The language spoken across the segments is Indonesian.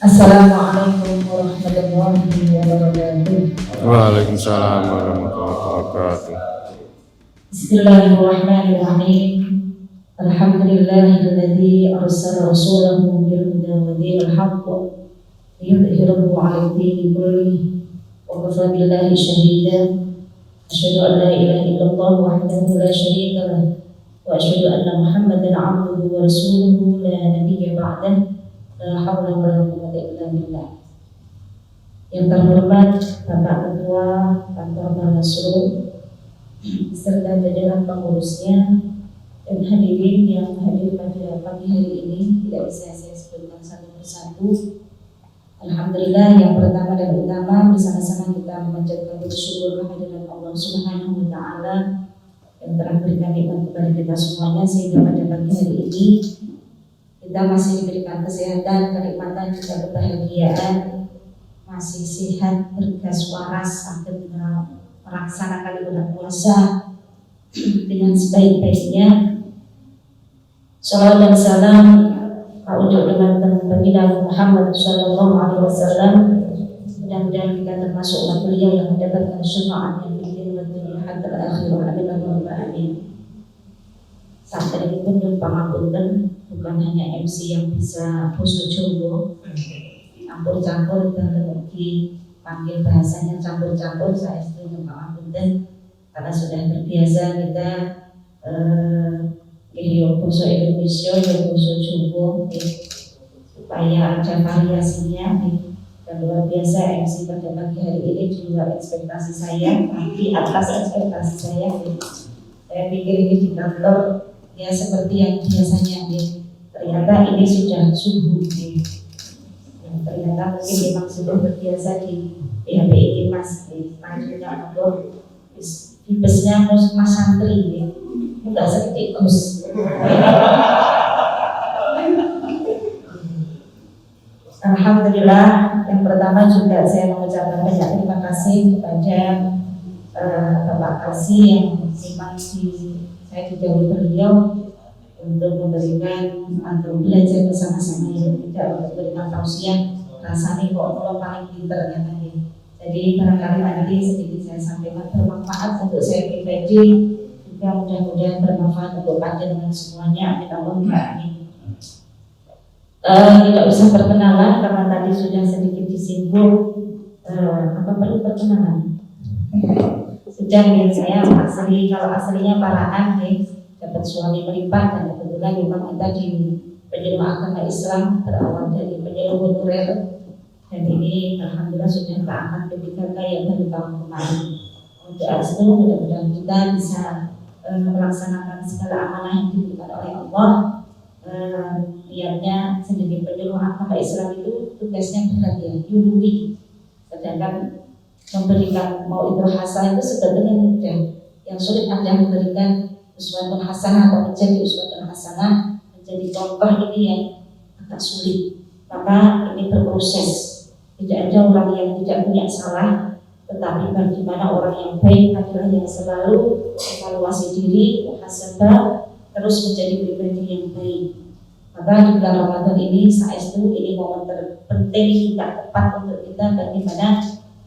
Assalamualaikum warahmatullahi wabarakatuh. Waalaikumsalam warahmatullahi wabarakatuh. Bismillahirrahmanirrahim. Alhamdulillahilladzi arsala rasulahu bil huda wa dinil haqq liyudhhirahu 'alal dini kullihi wa kafa billahi shahida. Asyhadu an la ilaha illallah wahdahu la syarika lah wa asyhadu anna Muhammadan 'abduhu wa rasuluhu la nabiyya ba'dahu. La haula wa la quwwata illa billah. Yang terhormat Bapak Ketua Kantor Bawaslu serta jajaran pengurusnya dan hadirin yang hadir pada pagi hari ini, tidak bisa saya sebutkan satu persatu. Alhamdulillah, yang pertama dan utama bersama-sama kita memanjatkan bersyukur kehadiran Allah Subhanahu wa Ta'ala yang telah memberikan nikmat kepada kita semuanya sehingga pada pagi hari ini kita masih diberikan kesehatan, kenikmatan, juga kebahagiaan, masih sehat, bergas waras, sakit melaksanakan ibadah puasa dengan sebaik-baiknya. Salawat dan salam untuk dengan baginda Muhammad Sallallahu Alaihi Wasallam. Mudah-mudahan kita termasuk umat beliau yang mendapatkan syafaat yang bikin dunia hatta akhir amin. Saat tadi pun pangapunten, bukan hanya MC yang bisa basa Jawa, campur-campur dan lagi panggil bahasanya campur-campur. Saya setuju pangapunten karena sudah terbiasa kita basa Indonesia dan basa Jawa supaya ada variasinya. Dan luar biasa MC pada pagi hari ini di luar ekspektasi saya, di atas ekspektasi saya. Saya pikir ini di kantor ya seperti yang biasanya, ternyata ini sudah subuh. Ternyata mungkin memang sudah terbiasa di PHP ini Mas, selanjutnya untuk di busnya Mas Santri, enggak sedikit Gus. Alhamdulillah, yang pertama juga saya mengucapkan banyak terima kasih kepada Bapak Kasih yang memang saya didahului beliau untuk memberikan atau belajar bersama-sama yang tidak untuk memberikan tausiah. Rasanya kok kalau paling pinter ya tadi. Jadi barangkali nanti sedikit saya sampaikan bermanfaat untuk saya pribadi, juga mudah-mudahan bermanfaat untuk panjenengan semuanya. Amin Allahumma amin. Tidak usah perkenalan karena tadi sudah sedikit disinggung. Apa perlu perkenalan? Sudah nih, saya asli, kalau aslinya Paraan nih, dapat suami melimpah dan kebetulan memang kita di penyuluh agama Islam berawal dari penyuluh honorer dan ini alhamdulillah sudah keangkat P3K yang baru tahun kemarin. Untuk itu mudah-mudahan kita bisa melaksanakan segala amanah yang diberikan oleh Allah. Lihatnya sendiri penyuluh agama Islam itu tugasnya berat ya, yului. Sedangkan memberikan mau itu hasanah itu sebetulnya mudah. Yang sulit adalah memberikan uswatun hasanah atau menjadi uswatun hasanah, menjadi contoh ini yang agak sulit. Maka ini berproses. Tidak ada orang yang tidak punya salah, tetapi bagaimana orang yang baik adalah yang selalu evaluasi diri, muhasabah, terus menjadi pribadi yang baik. Maka di bulan Ramadan ini saestu ini momen terpenting juga tepat untuk kita bagaimana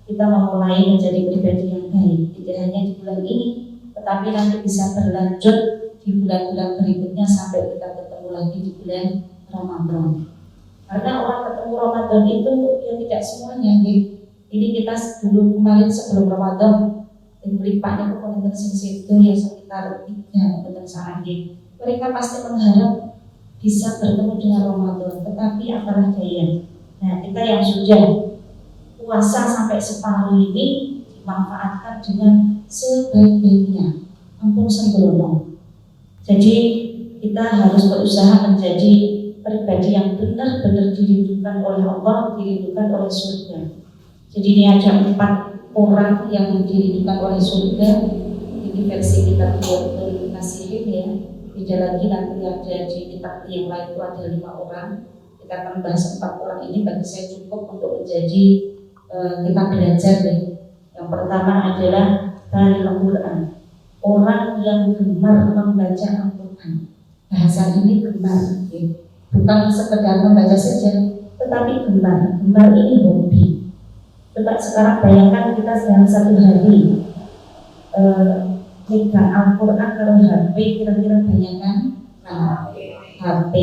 kita memulai menjadi pribadi yang baik. Tidak hanya di bulan ini, tetapi nanti bisa berlanjut di bulan-bulan berikutnya sampai kita ketemu lagi di bulan Ramadan. Karena orang ketemu Ramadan itu ya tidak semuanya. Ini kita dulu kemarin sebelum Ramadan, yang berlimpahnya ke komunitas itu ya sekitar 3 komunitas sana. Mereka pasti mengharap bisa bertemu dengan Ramadan, tetapi apalah daya. Nah, kita yang sudah puasa sampai separuh ini dimanfaatkan dengan sebaik-baiknya, ampun sembrono. Jadi kita harus berusaha menjadi pribadi yang benar-benar dirindukan oleh Allah, dirindukan oleh surga. Jadi ini ada 4 orang yang dirindukan oleh surga. Ini versi kitab Buatul Nasihin ya. Tidak lagi nanti ada di kitab yang lain itu ada 5 orang. Kita akan bahas 4 orang ini, bagi saya cukup untuk menjadi kita belajar nih. Yang pertama adalah Baligh Quran, orang yang gemar membaca Al-Quran. Bahasa ini gemar, bukan sekedar membaca saja, tetapi gemar ini hobi. Coba sekarang bayangkan kita dalam satu hari megang Al-Quran kalau HP, kira-kira bayangkan HP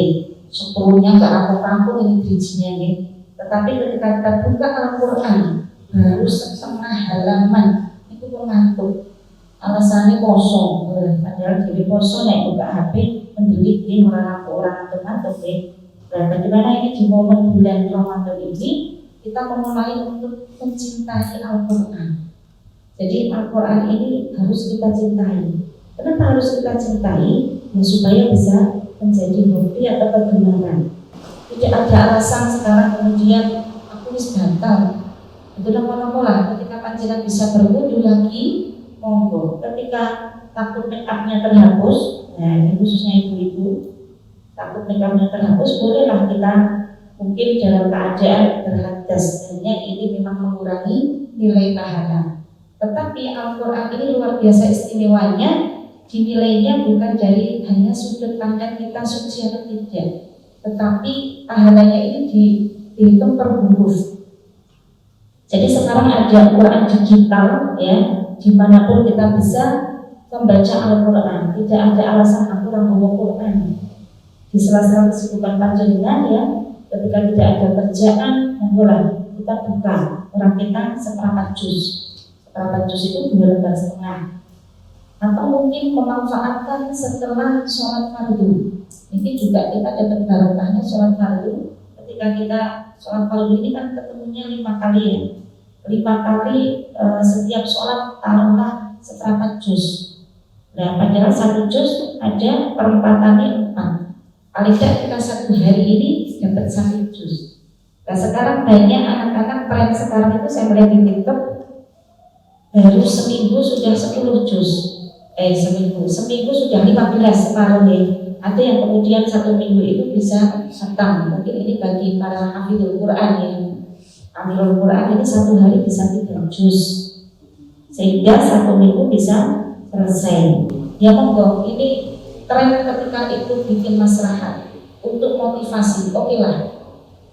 10-nya nggak rampung-rampung ini drijinya nih. Tetapi ketika kita buka Al-Quran baru setengah halaman itu mengantuk, alasannya kosong. Padahal jadi kosong naik buka HP mendelik ini orang ngantuk nih. Dan bagaimana ini di momen bulan Ramadan ini kita memulai untuk mencintai Al-Quran. Jadi Al-Quran ini harus kita cintai. Kenapa harus kita cintai? Ya, supaya bisa menjadi hobi atau kegemaran. Tidak ada alasan sekarang kemudian aku wis batal. Itu nama-nama ketika panjenengan bisa berwudu lagi, monggo. Ketika takut make up-nya terhapus, nah ini khususnya ibu-ibu, takut make up-nya terhapus, bolehlah kita mungkin dalam keadaan berhadas. Hanya ini memang mengurangi nilai pahala. Tetapi Al-Quran ini luar biasa istimewanya. Dinilainya bukan dari hanya sudut pandang kita suci atau tidak, tetapi pahalanya ini dihitung per huruf. Jadi sekarang ada Quran digital ya, dimanapun kita bisa membaca Al-Quran. Tidak ada alasan aku orang bawa Quran di sela-sela kesibukan panjenengan ya. Ketika tidak ada kerjaan, monggolah kita buka Quran kita seperempat juz. Seperempat juz itu 2 lembar setengah. Atau mungkin memanfaatkan setelah sholat fardu. Ini juga kita dapat barokahnya sholat fardu. Ketika kita sholat fardu ini kan ketemunya 5 kali ya. 5 kali setiap sholat taruhlah seperempat juz. Nah, padahal 1 juz ada perempatannya 4. Paling tidak kita 1 hari ini dapat 1 juz. Nah sekarang banyak anak-anak tren sekarang itu saya melihat di TikTok baru seminggu sudah 10 juz. Seminggu sudah 15 separuh ya. Ada yang kemudian 1 minggu itu bisa khatam. Mungkin ini bagi para hafidhul Quran ya. Hafidhul Quran ini 1 hari bisa 3 juz, sehingga 1 minggu bisa selesai. Ya monggo, ini tren ketika itu bikin maslahat untuk motivasi, oke lah.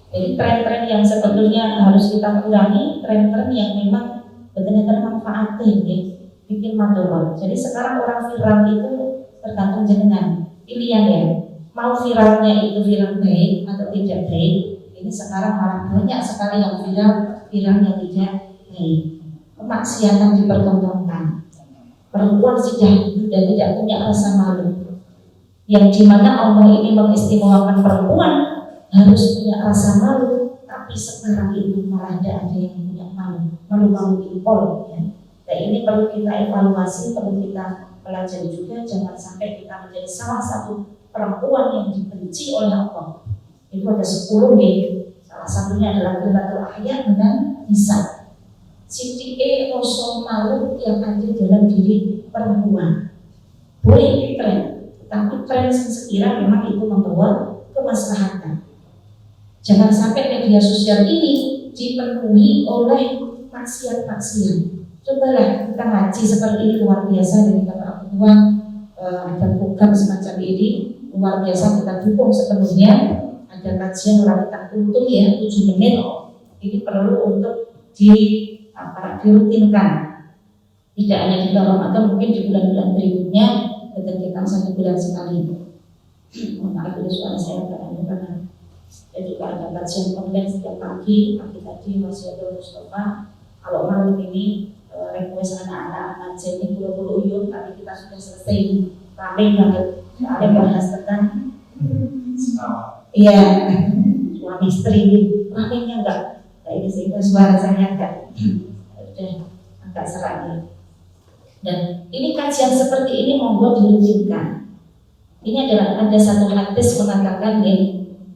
Jadi tren-tren yang sebetulnya harus kita kurangi, tren-tren yang memang benar-benar manfaatnya ya, bikin madorot. Jadi sekarang orang viral itu tergantung jenengan pilihan ya, mau viralnya itu viral baik atau tidak baik. Ini sekarang malah banyak sekali yang viral yang tidak baik. Kemaksiatan dipertontonkan, perempuan sudah tidak punya rasa malu, yang dimana Allah ini mengistimewakan perempuan harus punya rasa malu, tapi sekarang itu malah tidak ada yang punya malu impor ya. Nah ini perlu kita evaluasi, perlu kita pelajari juga, jangan sampai kita menjadi salah satu perempuan yang dibenci oleh Allah. Itu ada 10 nih, salah satunya adalah Qurratul A'yun dengan Nisa. Siti rasa malu yang ada dalam diri perempuan. Boleh tren, tapi tren sekira memang itu membawa kemaslahatan. Jangan sampai media sosial ini dipenuhi oleh maksiat-maksiat. Cobalah kita ngaji seperti ini, luar biasa dari kata Tuhan. Ada program semacam ini luar biasa, kita dukung sepenuhnya. Ada kajian orang kita tuntut ya 7 menit. Ini perlu untuk dirutinkan. Tidak hanya di bulan Ramadan, mungkin di bulan-bulan berikutnya ketentukan 1 bulan sekali. Maaf ini suara saya karena dan juga ada kajian online setiap pagi tadi Masyiatul Mustafa. Kalau malam ini request anak-anak ngaji ini pulau uyun, tapi kita sudah selesai rame banget. Ada bahas tentang iya suami istri, ramenya enggak kayak ini sehingga suara saya agak serak ya. Dan ini kajian seperti ini monggo dirutinkan. Ini adalah ada satu hadis mengatakan ya,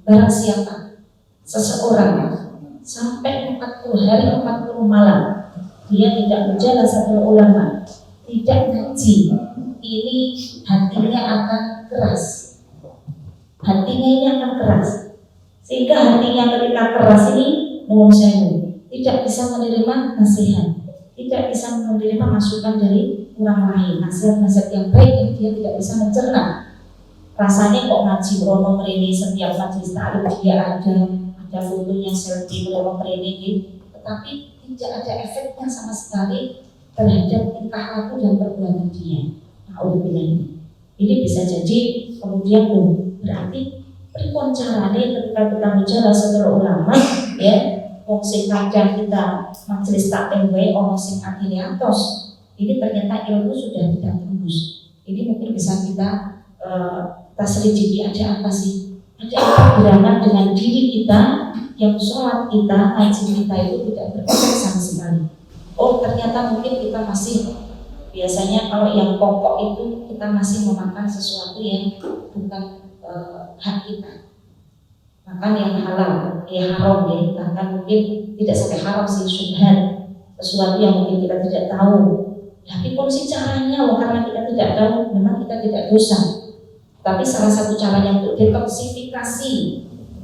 barang siapa seseorang sampai 40 hari 40 malam dia tidak berjalan satu ulama, tidak ngaji, ini hatinya akan keras. Hatinya ini akan keras, sehingga hatinya ketika keras ini tidak bisa menerima nasihat, tidak bisa menerima masukan dari orang lain, nasihat-nasihat yang baik yang dia tidak bisa mencerna. Rasanya kok ngaji Rono merini setiap majelis ta'lim dia ada ada fotonya selfie mulai memperini, tetapi tidak ada efeknya sama sekali terhadap tingkah laku dan perbuatan dia. Alhamdulillah ini bisa jadi kemudian berarti pripun carane ketika kita bicara setelah ulama ya, wong sing kadang kita majelis taklim wae ono sing atine atos, ini ternyata ilmu sudah tidak tembus. Ini mungkin bisa kita selidiki ada apa sih? Ada apa gerangan dengan diri kita yang sholat kita, haji kita itu tidak berefek sama sekali. Oh ternyata mungkin kita masih biasanya kalau yang pokok itu kita masih memakan sesuatu yang bukan hak kita, makan yang halal, yang haram ya, bahkan mungkin tidak sampai haram sih, syubhat, sesuatu yang mungkin kita tidak tahu. Tapi kondisi caranya, karena kita tidak tahu, memang kita tidak dosa. Tapi salah satu caranya untuk detoksifikasi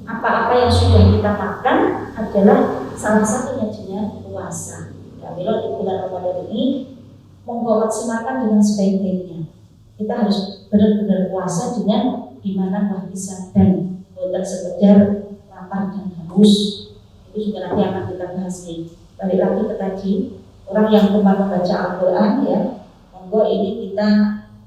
apa-apa yang sudah kita makan adalah salah satunya dengan puasa. Ya, bila di bulan Ramadan ini monggo maksimalkan dengan sebaik-baiknya. Kita harus benar-benar puasa dengan dimana bisa dan bukan sekedar lapar dan haus. Itu juga nanti akan kita bahas nih. Balik lagi ke tadi, orang yang gemar membaca Al-Quran ya, monggo ini kita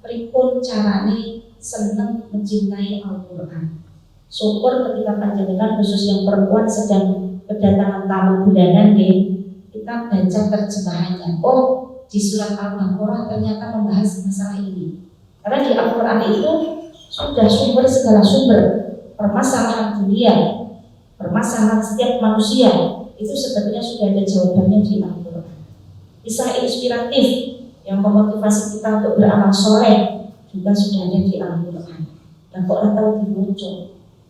pripun carane senang mencintai Al-Quran. Syukur ketika panjenengan khusus yang perempuan sedang kedatangan tamu bulanan kita baca terjemahannya. Oh, di surat Al-Baqarah ternyata membahas masalah ini. Karena di Al-Quran itu sudah sumber segala sumber permasalahan dunia, permasalahan setiap manusia itu sebetulnya sudah ada jawabannya di Al-Quran. Kisah inspiratif yang memotivasi kita untuk beramal soleh juga sudah ada di Al-Quran. Dan kok orang tahu dimuncul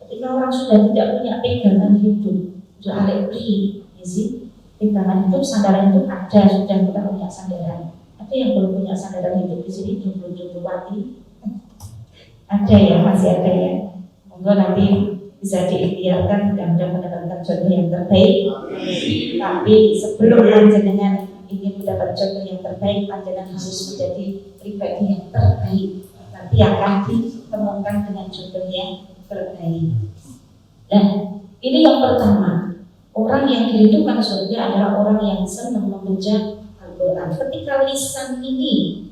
ketika orang sudah tidak punya pegangan hidup, sudah alekri, ya sih, pegangan hidup, sandaran hidup ada, sudah kita punya sandaran. Ada yang belum punya sandaran hidup di sini, jomblo-jomblo wati, ada ya, masih ada ya. Monggo nanti bisa diikhtiarkan dan mendapatkan jodoh yang terbaik. Tapi sebelum panjenengan ingin mendapat jodoh yang terbaik, panjenengan harus menjadi pribadi yang terbaik. Nanti akan ditemukan dengan jodoh yang terbaik. Dan ini yang pertama, orang yang dihidupkan surga adalah orang yang senang membaca Al-Quran. Ketika lisan ini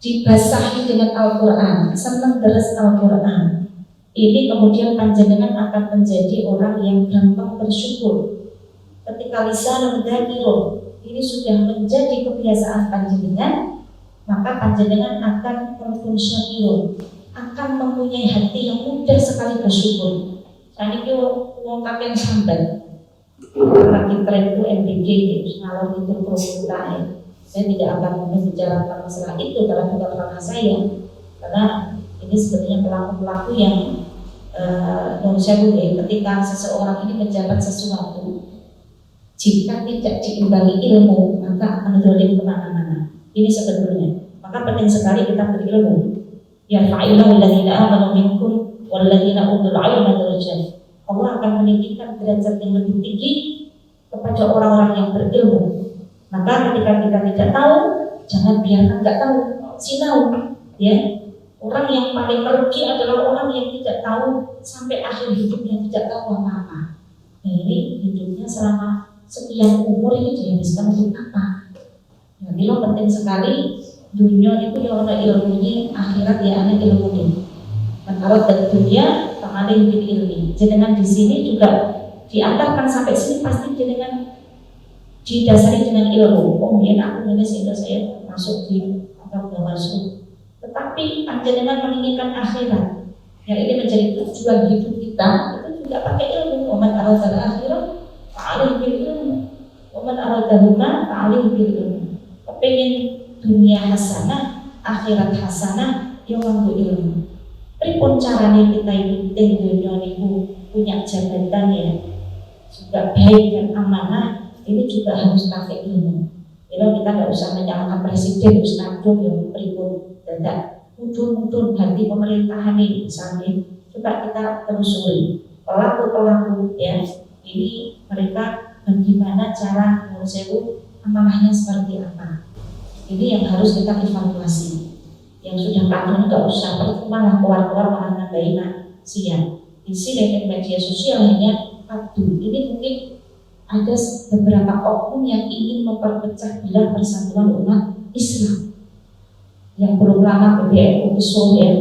dibasahi dengan Al-Quran, senang deres Al-Quran, ini kemudian panjenengan akan menjadi orang yang gampang bersyukur. Ketika lisan mendakiro ini sudah menjadi kebiasaan panjenengan, maka panjenengan akan melakukan syakir, akan mempunyai hati yang mudah sekali bersyukur. Tadi itu uang kakek sambat, lagi tren itu MBG, ngalor itu prostitusi. Saya tidak akan membicarakan masalah itu karena bukan ranah saya, karena ini sebenarnya pelaku-pelaku yang ketika seseorang ini menjabat sesuatu, jika tidak diimbangi ilmu maka akan mendolim kemana-mana. Ini sebetulnya, maka penting sekali kita berilmu. Ya fa'illahu alladziina aamanu minkum walladziina utul 'ilma darajat. Allah akan meninggikan derajat yang lebih tinggi kepada orang-orang yang berilmu. Maka ketika kita tidak tahu, jangan biarkan nggak tahu, sinau. Ya, orang yang paling merugi adalah orang yang tidak tahu sampai akhir hidupnya, tidak tahu apa-apa. Nah, ini hidupnya selama sekian umur ini dihabiskan untuk apa? Jadi lo penting sekali dunia itu yang ada ilmunya, akhirat ya ada ilmunya. Menurut dari dunia, tangan hidup ilmi. Jenengan di sini juga diantarkan sampai sini pasti jenengan didasari dengan ilmu. Oh ya, aku ini sehingga saya masuk di atau nggak masuk. Tetapi panjenengan menginginkan akhirat, yang ini menjadi tujuan hidup kita, itu juga pakai ilmu. Waman aradal akhirat, fa'alih bil ilmu. Waman aradahuma, fa'alih bil ilmu. Kepengen dunia hasanah, akhirat hasanah, yang nganggo ilmu. Pripun carane kita hidup di dunia ini punya jabatan ya, juga baik dan amanah. Ini juga harus pakai ilmu. Kalau kita nggak usah menyalahkan presiden, harus ngadu yang pripun, tidak mudun ganti pemerintahan ini misalnya. Coba kita telusuri pelaku ya, ini mereka bagaimana cara mengusahakan amanahnya seperti apa. Ini yang harus kita evaluasi. Yang sudah kadung nggak usah percuma lah keluar malah nambahin siang. Isi dari media sosial hanya padu. Ini mungkin ada beberapa oknum yang ingin memperpecah belah persatuan umat Islam. Yang belum lama PBNU disuruh ya,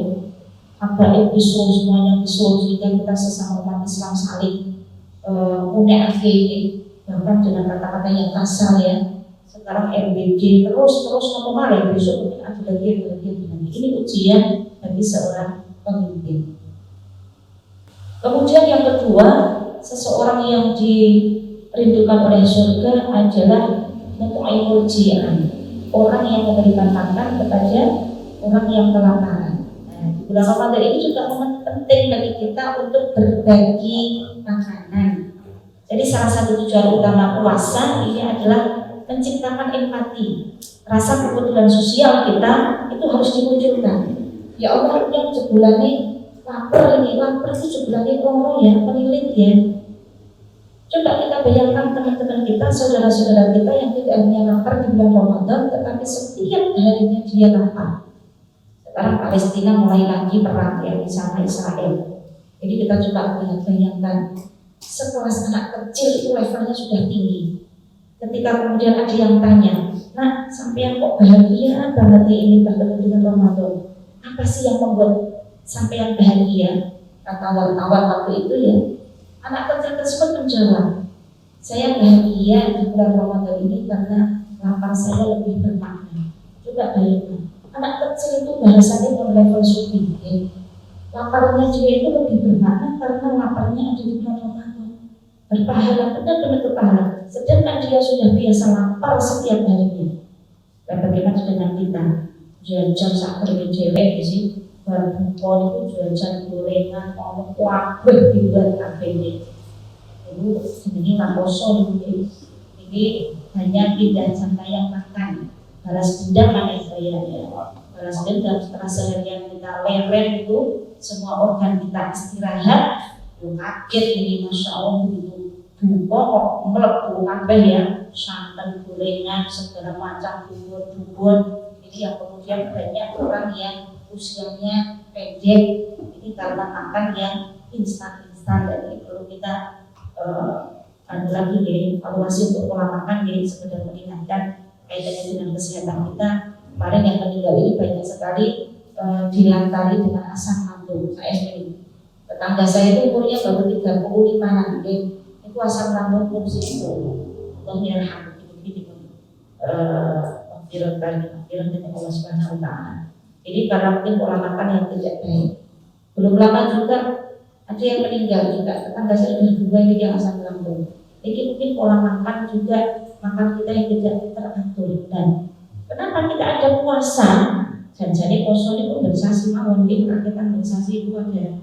Habaib disuruh, semuanya disuruh, sehingga kita sesama umat Islam saling unek-ake, bahkan dengan kata-kata yang kasar ya. Sekarang RBG terus ngomong malah, besok mungkin ada lagi. Ini ujian bagi seorang pemimpin. Kemudian yang kedua, seseorang yang dirindukan oleh surga adalah mut'imul ji'an, orang yang memberikan makan kepada orang yang kelaparan. Nah, di bulan Ramadan ini juga momen penting bagi kita untuk berbagi makanan. Jadi salah satu tujuan utama puasa ini adalah menciptakan empati, rasa kepedulian sosial kita itu harus dimunculkan. Ya Allah, yang sebulan lapar itu sebulan loro ya, penilit ya. Coba kita bayangkan teman-teman kita, saudara-saudara kita yang tidak hanya lapar di bulan Ramadan, tetapi setiap harinya dia lapar. Sekarang Palestina mulai lagi perang ya di sana Israel. Jadi kita coba bayangkan, sekelas anak kecil itu levelnya sudah tinggi. Ketika kemudian ada yang tanya, nah sampean kok bahagia banget ini bertemu dengan Ramadan? Apa sih yang membuat sampean bahagia? Kata wartawan waktu itu ya, anak kecil tersebut menjawab, saya bahagia di bulan Ramadan ini karena lapar saya lebih bermakna. Coba bayangkan, anak kecil itu bahasanya level sufi ya. Laparnya dia itu lebih bermakna karena laparnya ada di bulan Ramadan. Berpahala, benar-benar berpahala. Sedangkan dia sudah biasa lapar setiap harinya. Dan bagaimana dengan kita? Jajan sakit cewek sih, baru itu jajan gorengan, ngomong kuabeh di bulan kafe. Itu sebenarnya nggak kosong ini hanya tidak santai yang makan. Balas dendam mana saya ya? Balas dendam setelah seharian kita leren itu, semua organ kita istirahat. Kaget ini, masya Allah begitu buka kok melepuh kabeh ya, santan, gorengan, segala macam bubur-bubur. Ini yang kemudian banyak orang yang usianya pendek ini karena makan yang instan-instan, dan ini perlu kita ada lagi ya, evaluasi untuk pola makan ya, sekedar mengingatkan kaitannya dengan kesehatan kita. Kemarin yang meninggal ini banyak sekali dilantari dengan asam lambung. Saya sendiri, tetangga saya itu umurnya baru 35 nanti, itu asam lambung fungsi itu menghilangkan akhirat dengan Allah Subhanahu wa Ta'ala. Ini karena mungkin pola makan yang tidak baik. Belum lama juga ada yang meninggal juga, tetangga saya sudah 2 ini yang asam lambung. Jadi mungkin pola makan juga, makan kita yang tidak teratur. Dan kenapa kita ada puasa? Dan jadi puasa itu kompensasi mawon, kita kompensasi itu ada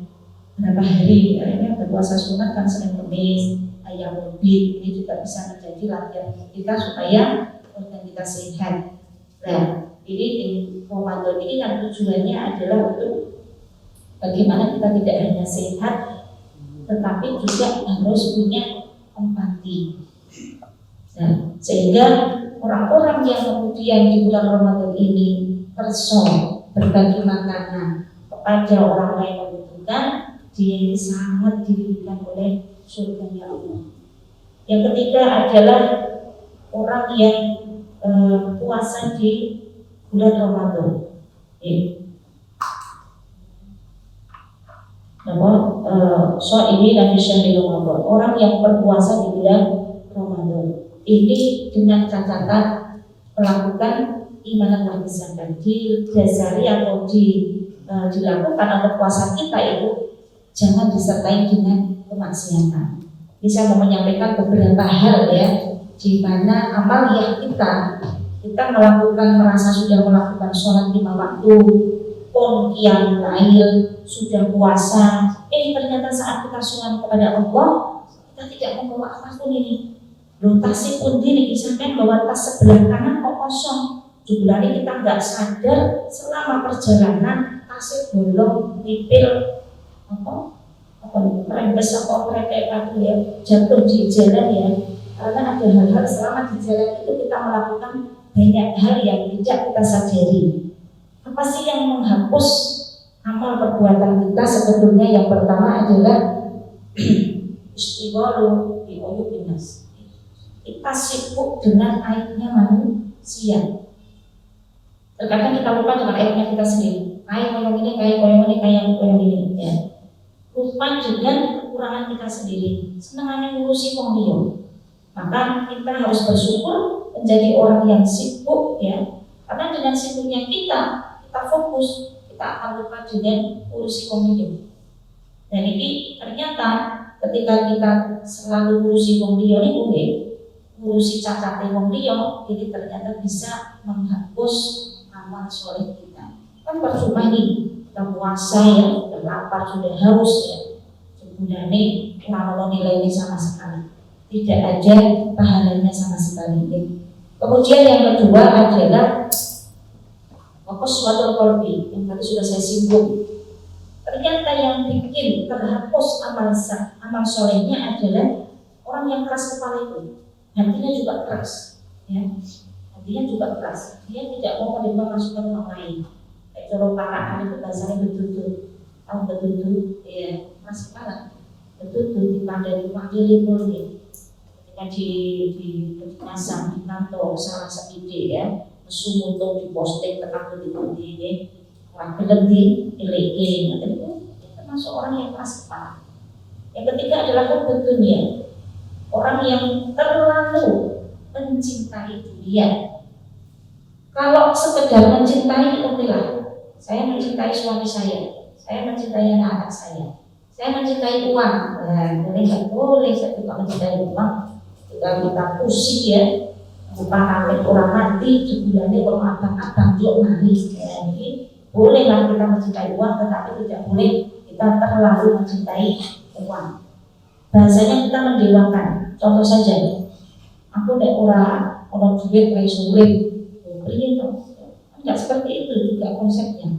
berapa hari. Ini ada puasa sunat kan Senin Kamis, ayam lebih. Ini juga bisa menjadi latihan kita supaya organ kita sehat. Nah, ini di Ramadan ini kan tujuannya adalah untuk bagaimana kita tidak hanya sehat, tetapi juga harus punya empati. Nah, sehingga orang-orang yang kemudian di bulan Ramadan ini kerso berbagi makanan kepada orang lain yang membutuhkan, dia ini sangat diridhoi oleh surganya Allah. Yang ketiga adalah orang yang puasa di bulan Ramadan. So ini dari syahri Ramadan. Orang yang berpuasa di bulan Ramadan ini dengan catatan melakukan iman dan ihsan, didasari atau dilakukan atau puasa kita itu jangan disertai dengan kemaksiatan. Bisa menyampaikan beberapa hal ya, di mana amal yang kita melakukan, merasa sudah melakukan sholat 5 waktu, pun qiyamul lail, sudah puasa, ternyata saat kita sholat kepada Allah kita tidak membawa apapun ini. Tasik pun diri disampaikan bahwa tas sebelah kanan kok kosong. Jumlahnya kita nggak sadar selama perjalanan tasik bolong, nipil, merembes apa mereka ya, jatuh di jalan ya. Karena ada hal-hal selama di jalan itu kita melakukan banyak hal yang tidak kita sadari. Apa sih yang menghapus amal perbuatan kita? Sebetulnya yang pertama adalah istigholu bi uyubin nas. Kita sibuk dengan aibnya manusia. Terkadang kita lupa dengan aibnya kita sendiri. Aib yang ini, kayak yang ini, ya. Lupa dengan kekurangan kita sendiri. Senangannya ngurusi wong liya. Maka kita harus bersyukur menjadi orang yang sibuk, ya. Karena dengan sibuknya kita fokus, kita akan lupa dengan ngurusi wong liya. Dan ini ternyata ketika kita selalu ngurusi wong liya ini, ngurusi cacate wong liya, ini ternyata bisa menghapus amal soleh kita. Kan percuma nih kita puasa ya, sudah lapar, sudah haus ya, sebenarnya kurang nilainya sama sekali, tidak ada pahalanya sama sekali. Kemudian yang kedua adalah fokus suatu kolbi yang tadi sudah saya singgung. Ternyata yang bikin terhapus amal solehnya adalah orang yang keras kepala itu, hatinya juga keras, ya. Hatinya juga keras. Dia tidak mau menerima masukan orang lain. Kayak cara paraan itu bahasanya betul-betul, tahu betul-betul, ya, keras kepala, betul-betul dipandai wakili polri. Ketika di pasang di kantor salah sepide ya, mesumuto di posting tetap di ini, orang berlebih, ileke, itu termasuk orang yang keras kepala. Yang ketiga adalah hubud dunia, orang yang terlalu mencintai dunia. Kalau sekedar mencintai, okelah. Saya mencintai suami saya mencintai anak saya mencintai uang. Nah, boleh nggak boleh saya juga mencintai uang. Kita pusing ya, bukan ramai orang mati, sebulannya kalau abang-abang jok mari. Jadi bolehlah kita mencintai uang, tetapi tidak boleh kita terlalu mencintai uang. Bahasanya kita mendewakan. Contoh saja, aku nek orang duit kayak sulit, beri itu. Enggak seperti itu juga konsepnya.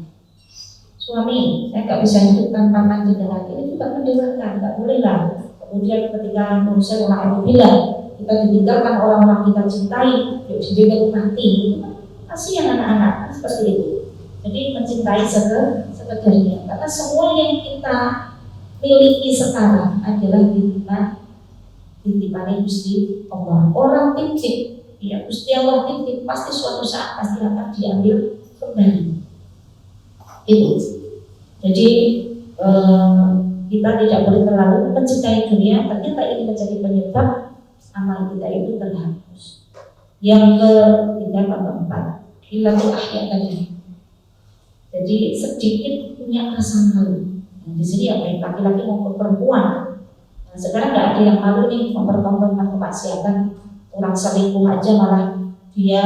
Suami, saya nggak bisa hidup tanpa panjenengan, ini juga mendewakan, nggak boleh lah. Kemudian ketika manusia orang bilang kita ditinggalkan orang-orang kita cintai, jadi mati, kasihan anak-anak seperti itu. Jadi mencintai sekedarnya, karena semua yang kita miliki sekarang adalah titipan Gusti Allah. Orang titip, ya Gusti Allah titip, pasti suatu saat pasti akan diambil kembali. Itu. Jadi kita tidak boleh terlalu mencintai dunia. Ternyata ini menjadi penyebab amal kita itu terhapus. Yang keempat, hilang akhir tadi. Jadi sedikit punya rasa malu. Nah, di sini apa laki-laki maupun perempuan. Nah, sekarang nggak ada yang malu nih mempertontonkan kemaksiatan. Orang selingkuh aja malah dia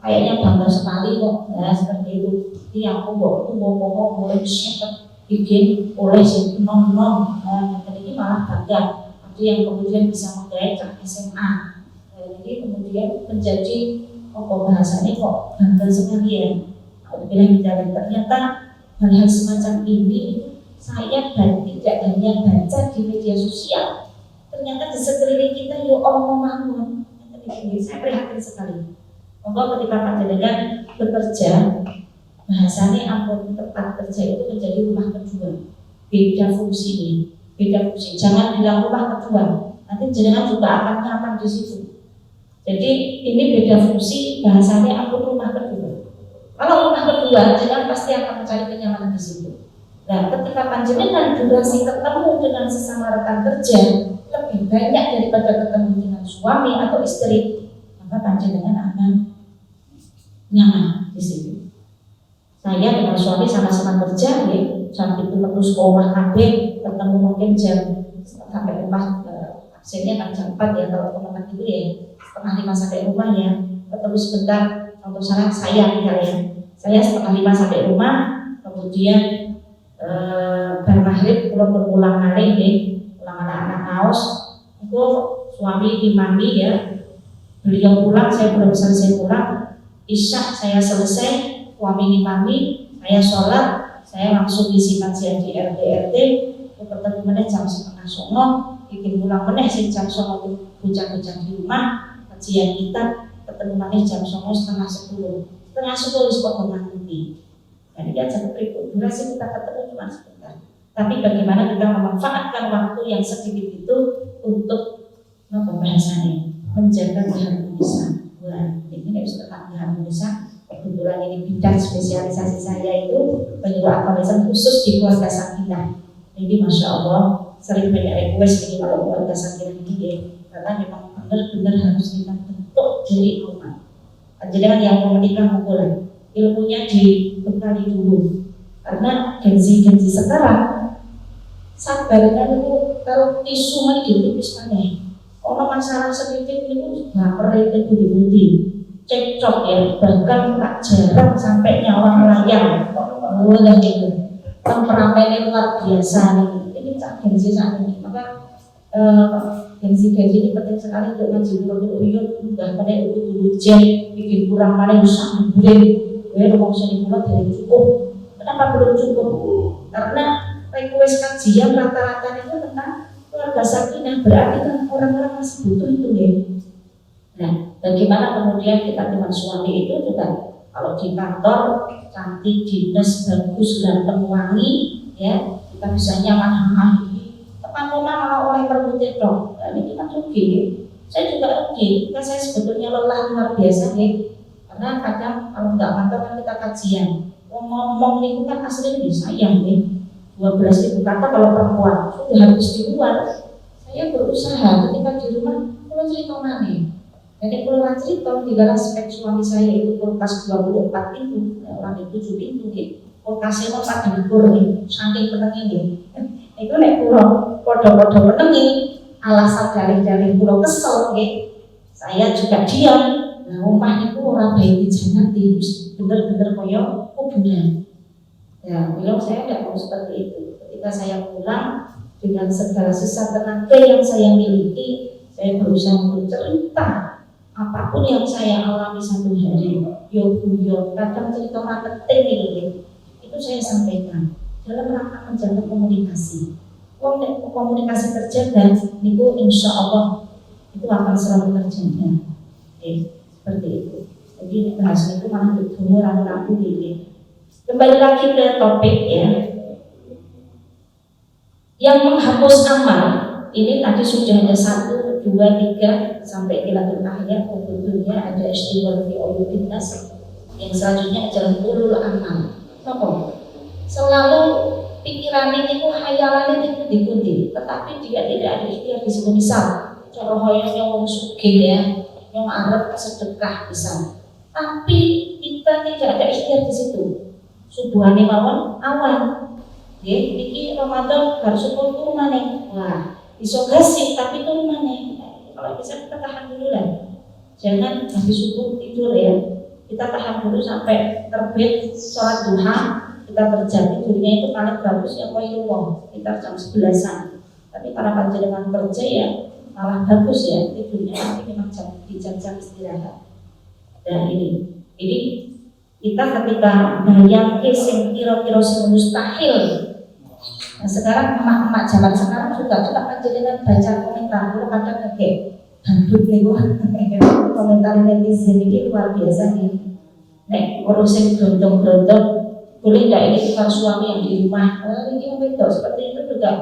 kayaknya bangga sekali kok. Nah, seperti itu. Ini aku bawa mulai siapa bikin oleh si non. Nah, ini malah bangga. Ada yang kemudian bisa menggait ke SMA. Jadi kemudian menjadi bahasanya kok bangga sekali ya. Bilang ternyata hal-hal semacam ini saya tidak hanya baca di media sosial, ternyata di sekeliling kita ya omong-omong. Saya prihatin sekali. Maka ketika panjenengan bekerja, bahasanya ampun tempat kerja itu menjadi rumah kedua. Beda fungsi. Jangan bilang rumah kedua. Nanti jenengan juga akan nyaman di situ. Jadi ini beda fungsi, bahasanya ampun rumah kedua. Kalau rumah kedua, jenengan pasti akan mencari kenyamanan di situ. Nah, ketika panjenengan durasi ketemu dengan sesama rekan kerja lebih banyak daripada ketemu dengan suami atau istri, maka panjenengan akan nyaman di situ. Saya dengan suami sama-sama kerja, ya, jam itu terus rumah kabeh, ketemu mungkin jam sampai rumah, absennya kan jam 4 ya kalau teman-teman itu ya, setengah 5 sampai rumah ya, ketemu sebentar. Contoh saya misalnya, saya setengah 5 sampai rumah, kemudian bar maghrib kalau berpulang malih ya, pulang anak-anak kaos, itu suami dimandi ya, beliau pulang, saya belum selesai pulang, isya saya selesai, suami dimandi, saya sholat, saya langsung isi kajian di RT, ketemu meneh jam 8:30, bikin pulang meneh sing jam 9 bujang-bujang di rumah, kajian kita ketemu meneh jam 9:30, 9:30 wis kok nganti. Jadi dia satu berikut, durasi kita ketemu cuma sebentar. Tapi bagaimana kita memanfaatkan waktu yang sedikit itu untuk bahasanya menjaga keharmonisan. Wah, ini harus tetap keharmonisan. Kebetulan ini bidang spesialisasi saya itu penyuluhan pembahasan khusus di keluarga sakinah. Jadi masya Allah sering banyak request ini kalau keluarga sakinah ini ya, karena memang benar-benar harus kita bentuk dari rumah. Jangan yang mau menikah mulai ilmunya dibekali dulu, karena genzi sekarang sabarnya itu kalau tisu mah ditipis mana? Orang masalah sedikit itu baper itu budi cekcok ya, bahkan tak jarang sampai nyawa melayang. Boleh gitu. Temperamennya luar biasa nih. Ini cak genzi saat ini. Maka genzi ini penting sekali untuk ngaji dulu uyut, udah pada dulu jen, bikin kurang mana bisa ambil. Gue ngomong sini pula dari cukup. Kenapa belum cukup? Karena request kajian rata-rata itu tentang keluarga sakinah, berarti kan orang-orang masih butuh itu ya. Nah, bagaimana kemudian kita dengan suami itu juga kalau di kantor cantik, dinas, bagus, ganteng, wangi, ya kita bisa nyaman teman rumah malah oleh perbutir dong. Nah, ini kan rugi. Saya juga rugi, karena saya sebetulnya lelah luar biasa ya. Karena kadang kalau nggak kantor kan kita kajian. Ngomong itu kan aslinya disayang ya. 12.000 kata kalau perempuan sudah habis di luar. Saya berusaha ketika di rumah kalau cerita mana. Jadi kalau cerita di dalam spek suami saya itu kulkas 24 pintu, orang itu 7 pintu gitu. Kulkasnya mau pada dikur nih, saking penengnya itu nek pulau podo-podo penengi alasan dari pulau kesel gitu. Saya juga diam. Nah rumah itu orang baik dijanati, bener-bener koyo hubungan. Ya, bilang saya tidak mau seperti itu. Ketika saya pulang dengan segala sisa tenaga yang saya miliki, saya berusaha untuk cerita apapun yang saya alami satu hari. Yo, kadang cerita marketing ini, itu saya sampaikan dalam rangka menjaga komunikasi. Kalau komunikasi terjaga, itu insya Allah itu akan selalu terjaga. Seperti itu. Jadi bahasa itu malah bertemu ragu-ragu ini. Kembali lagi ke topik ya. Yang menghapus amal ini tadi sudah ada 1, 2, 3 sampai kilatul akhir. Sebetulnya ada istighfar fi ulubin nas. Yang selanjutnya adalah ulul amal. Kenapa? Selalu pikiran ini hayalan itu diikuti, tetapi dia tidak ada ikhtiar di situ. Misal cara hoyongnya wong sugih ya, yang arep sedekah misal, tapi kita tidak ada ikhtiar di situ. Subuhane mawon awan. Nggih, iki Ramadan harus turun maneh. Wah, iso gasih tapi turun maneh. Kalau bisa kita tahan dulu lah. Jangan habis subuh tidur ya. Kita tahan dulu sampai terbit sholat duha. Kita kerja tidurnya itu paling bagus ya koyo kita jam 11-an. Tapi para panjenengan kerja ya malah bagus ya tidurnya nanti memang di jam-jam istirahat. Dan ini kita ketika bayang sing kira-kira sing mustahil. Nah sekarang emak-emak zaman sekarang juga panjenengan baca komentar kalau kadang ngekek gandut niku komentar netizen ini luar biasa nih. Nek urusin berondong-berondong boleh tidak ini bukan suami yang di rumah. Ini betul seperti itu juga.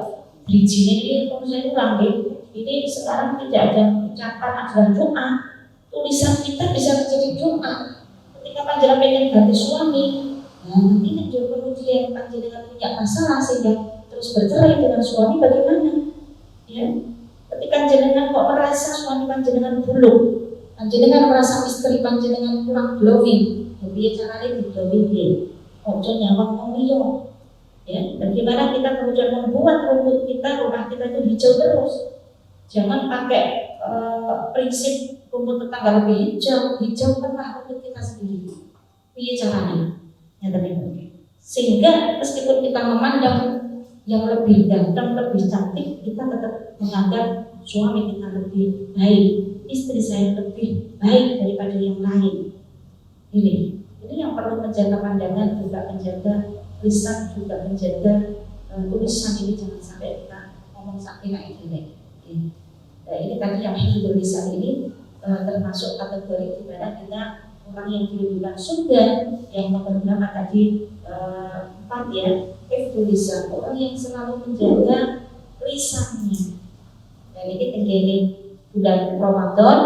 Bridging ini kalau saya ulang ini sekarang tidak ada ucapan adalah doa. Tulisan kita bisa menjadi doa. Ketika panjenengan pengen ganti suami, nah nanti juga kemudian panjenengan punya masalah sehingga terus bercerai dengan suami bagaimana? Ya, ketika panjenengan kok merasa suami panjenengan buluk, panjenengan merasa istri panjenengan kurang glowing, jadi caranya di glowing ojo nyawang ngomio. Ya, bagaimana kita kemudian membuat rumah kita itu hijau terus. Jangan pakai prinsip rumput tetangga lebih hijaukanlah rumput kita sendiri. Iya caranya, ya sehingga meskipun kita memandang yang lebih ganteng, lebih cantik, kita tetap menganggap suami kita lebih baik, istri saya lebih baik daripada yang lain. Ini yang perlu menjaga pandangan, juga menjaga lisan, juga menjaga tulisan ini jangan sampai kita ngomong sakinah ini. Nah, ini tadi yang hifdzul lisan ini termasuk kategori di mana kita orang yang diridhokan surga yang mempergunakan tadi 4 ya, hifdzul lisan, orang yang selalu menjaga lisannya. Dan ini bulan Ramadan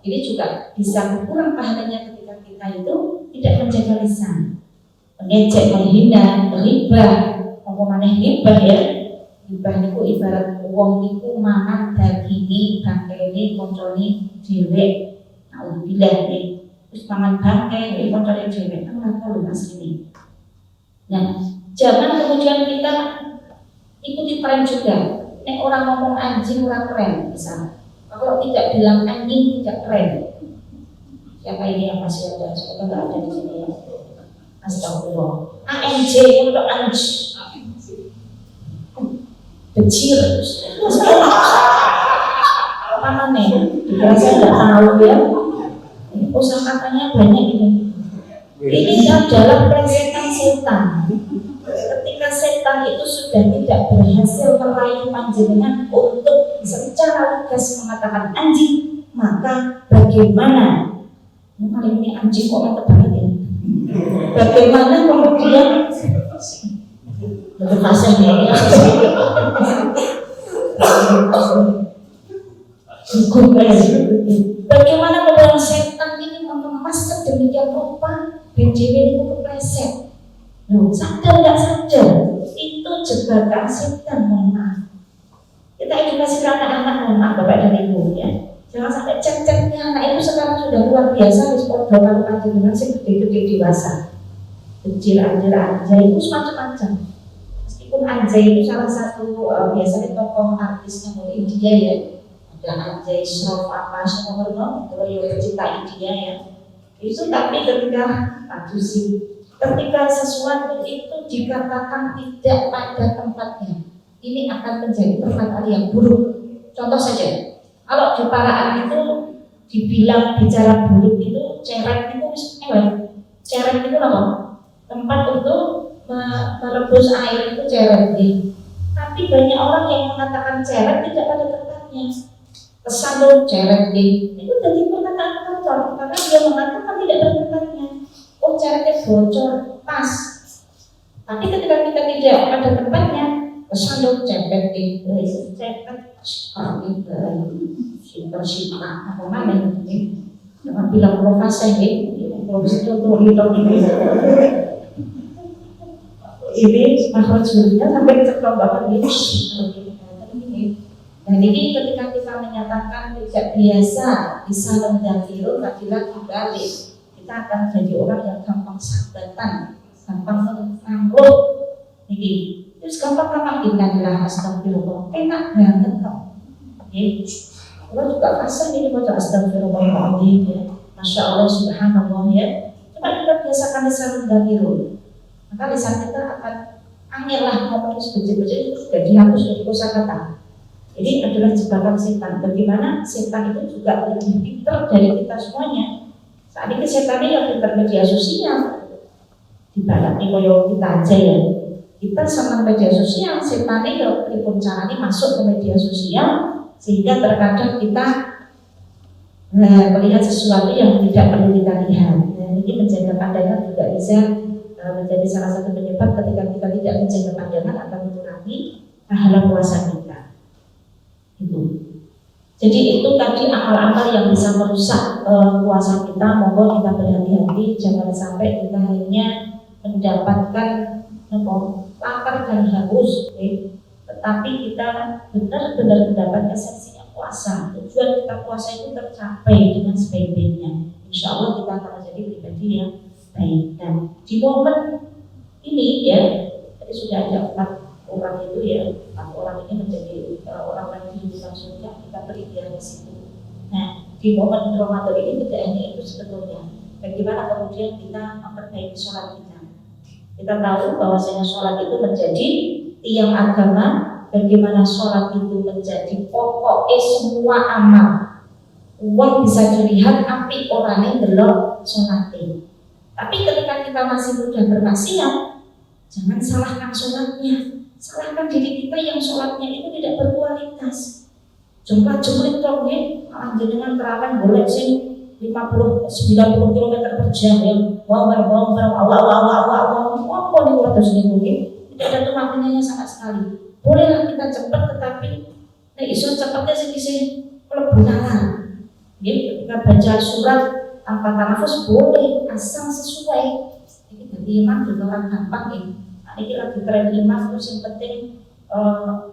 ini juga bisa berkurang pahalanya ketika kita itu tidak menjaga lisan, mengejek, menghina, ghibah, apa maneh ghibah ya. Ghibah niku ibarat wong niku mangan daginge bangkene koncone dhewe. Alhamdulillah nih, terus mangan bangke koncone dhewe kan ora perlu asline. Nah, jangan kemudian kita ikuti tren juga. Nek orang ngomong anjing ora keren misalnya. Kalau tidak bilang anjing tidak keren. Siapa ini yang masih ada? Semoga nggak ada di sini ya. Astagfirullah. ANJ untuk anjing. Becir. Apa nih? Dikira saya nggak tahu ya. Usaha katanya banyak ini. Ini adalah plesetan setan. Ketika setan itu sudah tidak berhasil meraih panjenengan untuk secara lugas mengatakan anjing, maka bagaimana? Ini anjing kok mantap banget ya. Bagaimana kemudian bagaimana kemudian setan ini mengemas sedemikian rupa BJW ini kepleset. Sadar nggak sadar itu jebakan setan, mohon maaf. Kita edukasi anak-anak, mohon maaf Bapak dan Ibu ya. Jangan sampai cek-ceknya anak itu sekarang sudah luar biasa, respon kalau panjenengan sih gede-gede dewasa. Kecil anjay itu macam-macam. Meskipun anjay itu salah satu biasanya tokoh artisnya dari India ya. Ada Anjay Shroff apa semua kalau yang bercinta India ya. Itu tapi ketika sesuatu itu dikatakan tidak pada tempatnya, ini akan menjadi perkataan yang buruk. Contoh saja, kalau di paraan itu dibilang bicara buruk itu ceret itu elek. Ceret itu apa? Tempat untuk merebus air itu ceret. Tapi banyak orang yang mengatakan ceret tidak pada tempatnya. Kesandung ceret itu jadi perkataan kotor karena dia mengatakan tidak pada tempatnya. Oh ceretnya bocor, pas. Tapi ketika kita tidak pada tempatnya, kesandung cepet kami simpan apa mana ini? Jangan bilang provokasi kalau itu ini makhluknya sampai keceplosan banget ini. Dan ini ketika kita menyatakan tidak biasa bisa mendakiru laki-laki balik, kita akan jadi orang yang gampang sambatan, gampang mengamuk. Ini terus gampang innalillahi astagfirullah, enak banget kok. Allah juga kasar ini baca astagfirullahaladzim ya. Masya Allah subhanallah ya. Coba kita biasakan lisan mendakiru, maka lisan kita akan angin lah ngomong sebiji-biji itu sudah dihapus dari kosakata. Ini adalah jebakan setan. Bagaimana setan itu juga lebih pintar dari kita semuanya. Saat ini setan yang pintar media sosial. Dibalik koyo kita aja ya. Kita sama media sosial, setan yang pripun caranya masuk ke media sosial sehingga terkadang kita melihat sesuatu yang tidak perlu kita lihat. Dan ini menjaga pandangan juga bisa menjadi salah satu penyebab ketika kita tidak menjaga pandangan akan mengurangi pahala puasa kita. Jadi itu tadi amal-amal yang bisa merusak puasa kita. Monggo kita berhati-hati, jangan sampai kita hanya mendapatkan lapar dan haus, tetapi kita benar-benar mendapat esensinya puasa. Tujuan kita puasa itu tercapai dengan sebaik-baiknya. Insya Allah kita akan menjadi pribadi yang baik. Dan di momen ini ya, tadi sudah ada 4 orang itu ya, 4 orang ini menjadi orang yang dihidupan surga, kita berikhtiar di situ. Nah, di momen Ramadan ini tidak hanya itu sebetulnya. Bagaimana kemudian kita memperbaiki sholat kita. Kita tahu bahwasanya sholat itu menjadi tiang agama. Bagaimana sholat itu menjadi pokoknya semua amal. Uang bisa dilihat api orangnya delok sholatnya. Tapi ketika kita masih mudah bermaksiat, jangan salahkan sholatnya. Salahkan diri kita yang sholatnya itu tidak berkualitas. Jumlah-jumlah tongnya dengan terawih boleh sih 50-90 km per jam ya. Wow, Allah. Apa nih waktu sini mungkin tidak ada tumakinannya sama sekali. Bolehlah kita cepat, tetapi Nah iso cepetnya sih mlebu nalar. Nggih, ketika baca surat tanpa tanafus boleh asal sesuai. Ini dari imam juga orang gampang ya. Nah, ini lagi tren imam terus yang penting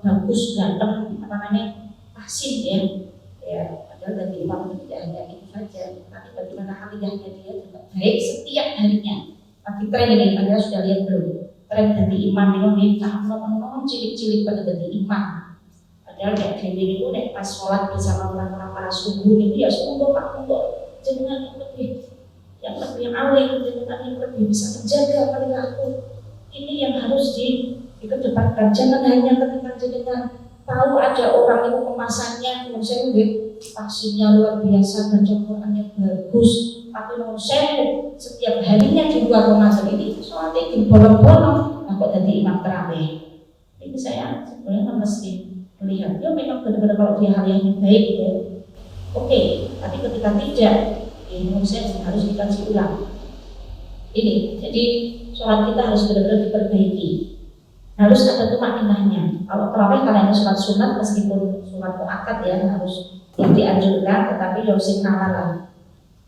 bagus ganteng apa namanya pasif ya. Ya, padahal dari imam itu tidak hanya itu saja, tapi bagaimana aliyahnya dia juga baik setiap harinya. Lagi tren ini, Anda sudah lihat belum? Tren dari imam ini non cilik-cilik pada dari imam. Padahal kayak dewi itu nek pas sholat bersama orang-orang para subuh itu ya subuh pak untuk jenengan yang lebih alim, jenengan yang lebih bisa menjaga perilaku. Ini yang harus dikedepankan. Jangan hanya ketika jenengan tahu ada orang itu kemasannya, saya pasirnya luar biasa, baca Qurannya bagus, tapi saya setiap harinya di luar Ramadan ini sholatnya di bolong-bolong, kok jadi imam tarawih. Ini saya sebenarnya mesti melihat dia memang benar-benar kalau dia hal yang baik ya, oke. Tapi ketika tidak, menurut saya harus dikaji ulang. Ini, jadi sholat kita harus benar-benar diperbaiki. Harus ada tumakninahnya. Kalau tarawih karena sholat sunat meskipun sunat muakkad ya harus yang dianjurkan, tetapi harus nalar.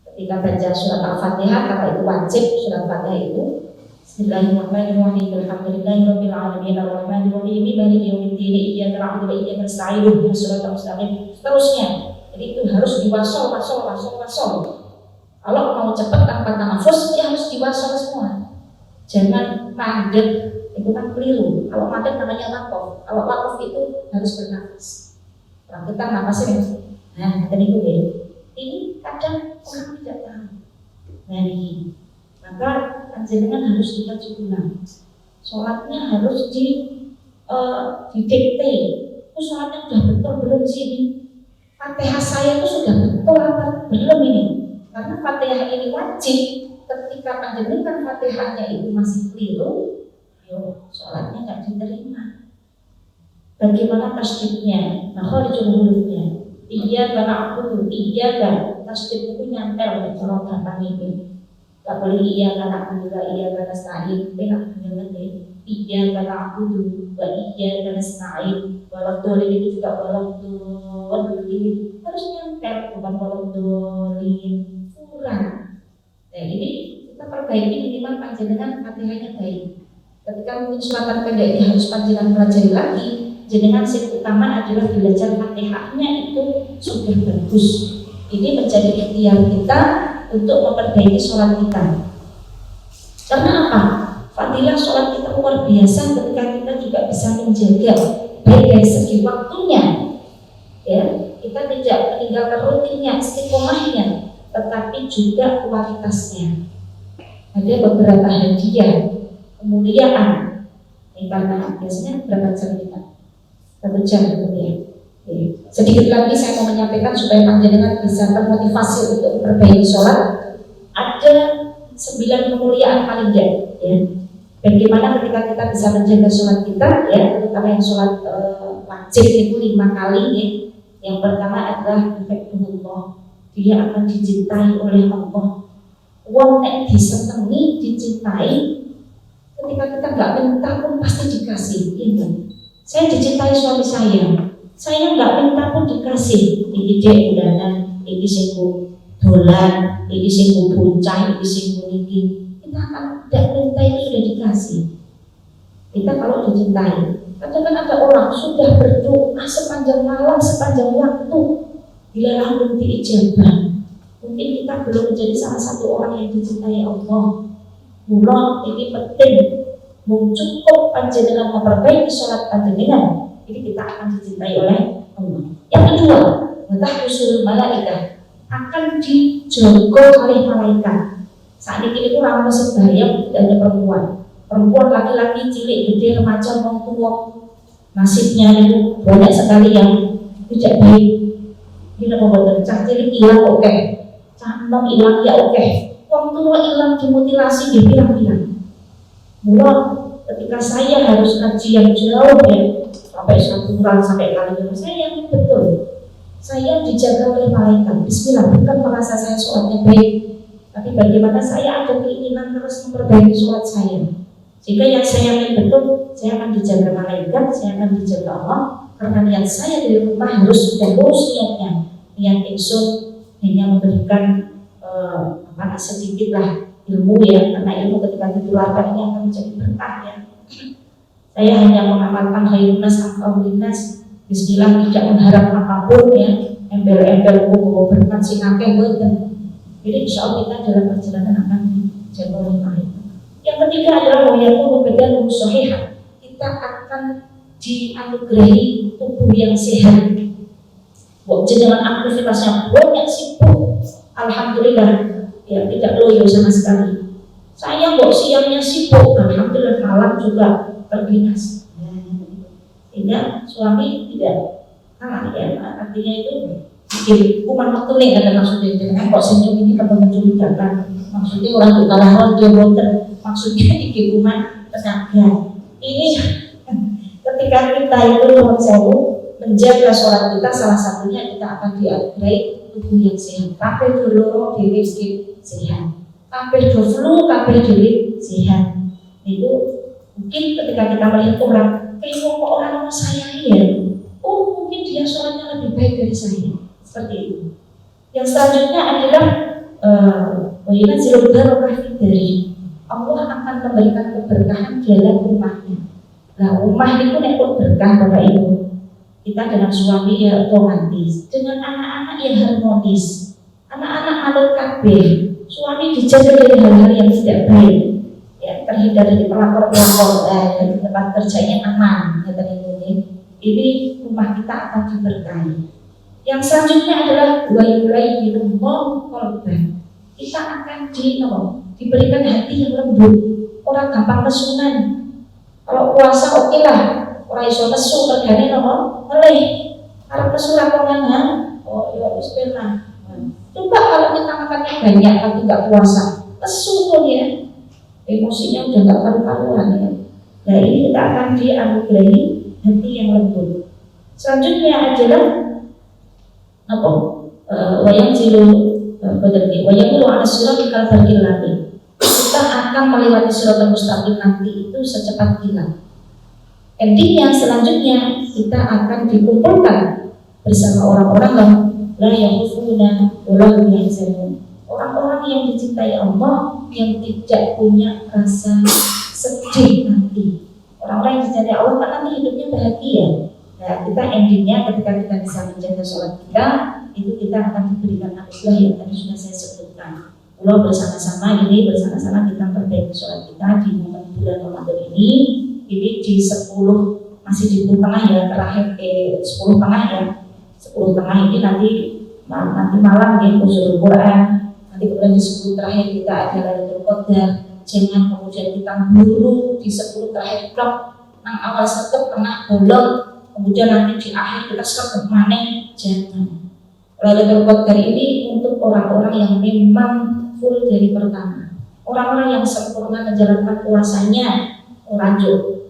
Ketika baca surat Al-Fatihah, karena itu wajib surat Fatihah itu. Bismillahirrahmanirrahim. Alhamdulillahirabbil alamin arrahmanir rahim maliki yaumiddin iyyaka na'budu wa iyyaka nasta'in ihdinas siratal mustaqim. Seterusnya. Jadi itu harus diwasol. Kalau mau cepat tanpa tanafus, ya harus diwasol semua. Jangan mandek, itu kan keliru. Kalau mandek namanya wakof. Kalau wakof itu harus bernafas. Kalau kita nafasnya, nah tadi itu ya. Ini kadang orang tidak tahu. Nah ini, maka panjenengan harus dikaji ulang. Sholatnya harus didikte. Itu sholatnya sudah betul belum sih ini? Fatihah saya itu sudah betul apa belum ini? Karena Fatihah ini wajib. Ketika panjenengan Fatihahnya itu masih keliru, sholatnya nggak diterima. Bagaimana tasdidnya? Makharijul hurufnya. Iyyaka na'budu, iyyaka tasdid itu nyantel di cara gampang ini. Gak boleh iyyaka na'budu wa iyyaka nasta'in. Benar banget ya. Iyyaka na'budu wa iyyaka nasta'in. Waladhdallin itu juga waladhdallin. Harus nyantel bukan waladhdallin. Kurang. Nah ini kita perbaiki minimal panjenengan Fatihahnya baik. Ketika mungkin suratan pendek ini harus panjenengan pelajari lagi. Jenengan yang utama adalah belajar Fatihahnya itu sudah bagus. Ini menjadi ikhtiar kita untuk memperbaiki sholat kita. Karena apa? Fadilah sholat kita luar biasa ketika kita juga bisa menjaga baik dari segi waktunya, ya kita tidak meninggalkan rutinnya, istiqomahnya, tetapi juga kualitasnya. Ada beberapa hadiah, kemuliaan. Karena biasanya berapa jam kita? 1 jam kemudian. Sedikit lagi saya mau menyampaikan supaya panjenengan bisa termotivasi untuk memperbaiki sholat. Ada 9 kemuliaan paling tidak, ya. Bagaimana ketika kita bisa menjaga sholat kita, ya, terutama yang sholat wajib itu 5 kali, ya. Yang pertama adalah Allah, dia akan dicintai oleh Allah. Wong nek disenangi, dicintai, ketika kita nggak minta pun pasti dikasih, ya. Saya dicintai suami saya nggak minta pun dikasih. Ini dia bulanan, ini singgung dolan, ini singgung buncai, ini singgung ini. Kita akan tidak minta itu sudah dikasih. Kita kalau dicintai, kadang kan ada orang sudah berdoa sepanjang malam, sepanjang waktu, dilarang belum diijabah. Mungkin kita belum menjadi salah satu orang yang dicintai Allah. Mula ini penting. Cukup panjenengan memperbaiki sholat panjenengan, ini kita akan dicintai oleh Allah. Yang kedua, mutahrisul malaikat akan dijogo oleh malaikat. Saat ini itu orang masih bayang tidak ada perempuan laki-laki, cilik, gede, remaja, orang tua, nasibnya itu banyak sekali yang tidak baik. Kita membuat cah cilik hilang oke, cah enam hilang ya oke, orang tua hilang dimutilasi dibilang-bilang. Mula ketika saya harus ngaji yang jauh ya sampai syukuran sampai kali saya yakin betul saya dijaga oleh malaikat. Bismillah, bukan merasa saya sholatnya baik, tapi bagaimana saya ada keinginan terus memperbaiki sholat saya, sehingga yang saya yakin betul saya akan dijaga malaikat, saya akan dijaga Allah. karena niat saya dari rumah harus sudah lurus niatnya, niat ingsun hanya memberikan sedikit lah ilmu ya, karena ilmu ketika ditularkan ini akan menjadi berkah ya. Saya hanya mengamalkan khairun nas amrun nas, bismillah, tidak mengharap apapun ya, embel-embel bawa berkat sinake mboten. Jadi insya Allah kita dalam perjalanan akan dijaga oleh Allah. Yang ketiga adalah wayakunu badanun shahihah, kita akan dianugerahi tubuh yang sehat. Jangan aktivitasnya banyak sibuk, alhamdulillah ya tidak loyo sama sekali. Saya siangnya sibuk, alhamdulillah malam juga terbinas. Sehingga suami tidak kalah ya, artinya itu bikin kuman waktu nih ada maksudnya. Jangan senyum ini kalau mencurigakan, maksudnya orang tuh kalah dia boter, maksudnya bikin kuman tenaga. Ini ketika kita itu menjaga sholat kita, salah satunya kita akan dianugerahi tubuh yang sehat. Kabeh dulu diri sehat, kabeh do flu, kabeh diri sehat. Itu mungkin ketika kita melihat orang, kok orang saya ya, oh mungkin dia sholatnya lebih baik dari saya, seperti itu. Yang selanjutnya adalah yunazilul barakah dari Allah akan memberikan keberkahan dalam rumahnya. Nah, rumah itu nek berkah Bapak Ibu. Kita dengan suami ya romantis, dengan anak-anak yang harmonis, anak-anak manut kabeh, suami dijaga dari hal-hal yang tidak baik, ya terhindar dari pelakor-pelakor, dari tempat kerjanya aman, ya ini rumah kita akan diberkahi. Yang selanjutnya adalah wayulai minumum korban, kita akan diberikan hati yang lembut, orang gampang kesunan. Kalau puasa oke lah, orang iso nesu regane meleh arep nesu lakongan oh ya wis pernah. Coba kalau kita makannya banyak tapi nggak puasa, nesu tuh ya, emosinya udah nggak karu-karuan ya. Nah ini kita akan dianugerahi hati yang lembut. Selanjutnya adalah wayang jilu berarti wayang jilu ala surat kalau berkilat. Kita akan melewati surat mustaqim nanti itu secepat kilat. Endingnya selanjutnya kita akan dikumpulkan bersama orang-orang yang la yakhufuna wa la yahzanun. Orang-orang yang dicintai Allah yang tidak punya rasa sedih nanti. Orang-orang yang dicintai Allah kan nanti hidupnya bahagia. Nah, kita endingnya ketika kita bisa menjaga sholat kita, itu kita akan diberikan anugerah yang tadi sudah saya sebutkan. Kalau bersama-sama kita perbaiki sholat kita di momen bulan Ramadan ini di 10 masih di 10 tengah ya, terakhir ke 10 tengah ya. 10 tengah ini nanti malam ya Qur'an Quran. Nanti kemudian di 10 terakhir kita ada Lailatul Qadar. Jangan kemudian kita buru di 10 terakhir blok nang awal sekep tengah bolong, kemudian nanti di akhir kita sekep maneh. Jangan. Lailatul Qadar ini untuk orang-orang yang memang full dari pertama. Orang-orang yang sempurna menjalankan puasanya, lanjut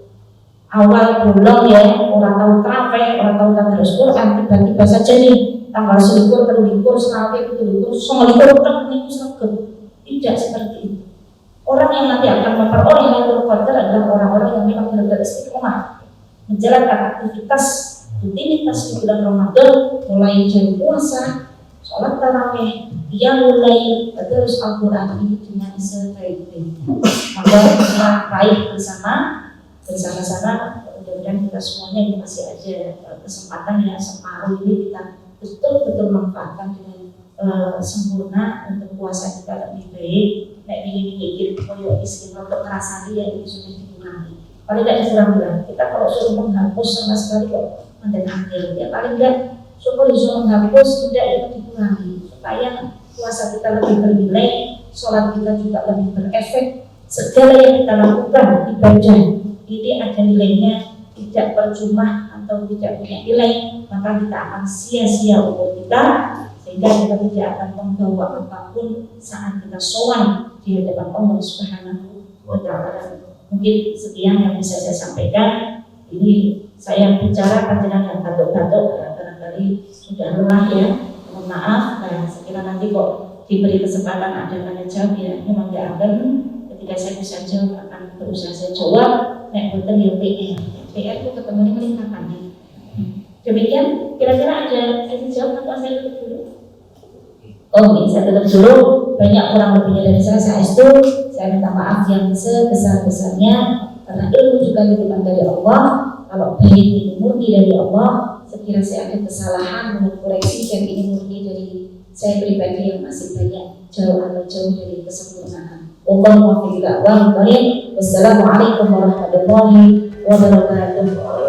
awal bolong ya, orang tahu trafik, orang tahu tadarus Quran, tiba-tiba saja nih tanggal 21, 22, 23, 24, 25 nih sakit. Tidak seperti itu. Orang yang nanti akan memperoleh Lailatul Qadar adalah orang-orang yang memang benar-benar istiqomah menjalankan aktivitas rutinitas di bulan Ramadan, mulai dari puasa, sholat tarawih, qiyamul tadarus Al-Quran ini dengan sebaik-baiknya. Maka kita raih bersama-sama. Mudah-mudahan kita semuanya ini masih ada kesempatan ya, separuh ini kita betul-betul manfaatkan dengan sempurna untuk puasa kita lebih baik. Nek ini koyo istimewa untuk ngerasani ya ini sudah dikurangi. Paling tidak dikurangi. Kita kalau suruh menghapus sama sekali kok mendengar ya paling tidak syukur disuruh menghapus tidak itu dikurangi supaya puasa kita lebih bernilai, sholat kita juga lebih berefek. Segala yang kita lakukan ibadah ini ada nilainya, tidak percuma atau tidak punya nilai, maka kita akan sia-sia umur kita, sehingga kita tidak akan membawa apapun saat kita sowan di hadapan Allah Subhanahu wa Ta'ala. Mungkin sekian yang bisa saya sampaikan. Ini saya bicara panjenengan yang batuk-batuk, barangkali sudah lelah ya, mohon maaf. Nah, sekiranya nanti kok diberi kesempatan ada tanya jawab ya, memang tidak akan. Ketika saya bisa jawab akan berusaha saya jawab. Nek boten ya PR itu ketemu ini melintangkan. Demikian, kira-kira ada jawab atau saya tutup dulu? Oh, saya tutup dulu. Banyak kurang lebihnya dari saya itu. Saya minta maaf yang sebesar-besarnya karena ilmu juga titipan dari Allah. Kalau baik ini murni dari Allah, sekiranya saya ada kesalahan mohon koreksi, dan ini murni dari saya pribadi yang masih banyak jauh dari kesempurnaan. Wassalamualaikum warahmatullahi wabarakatuh.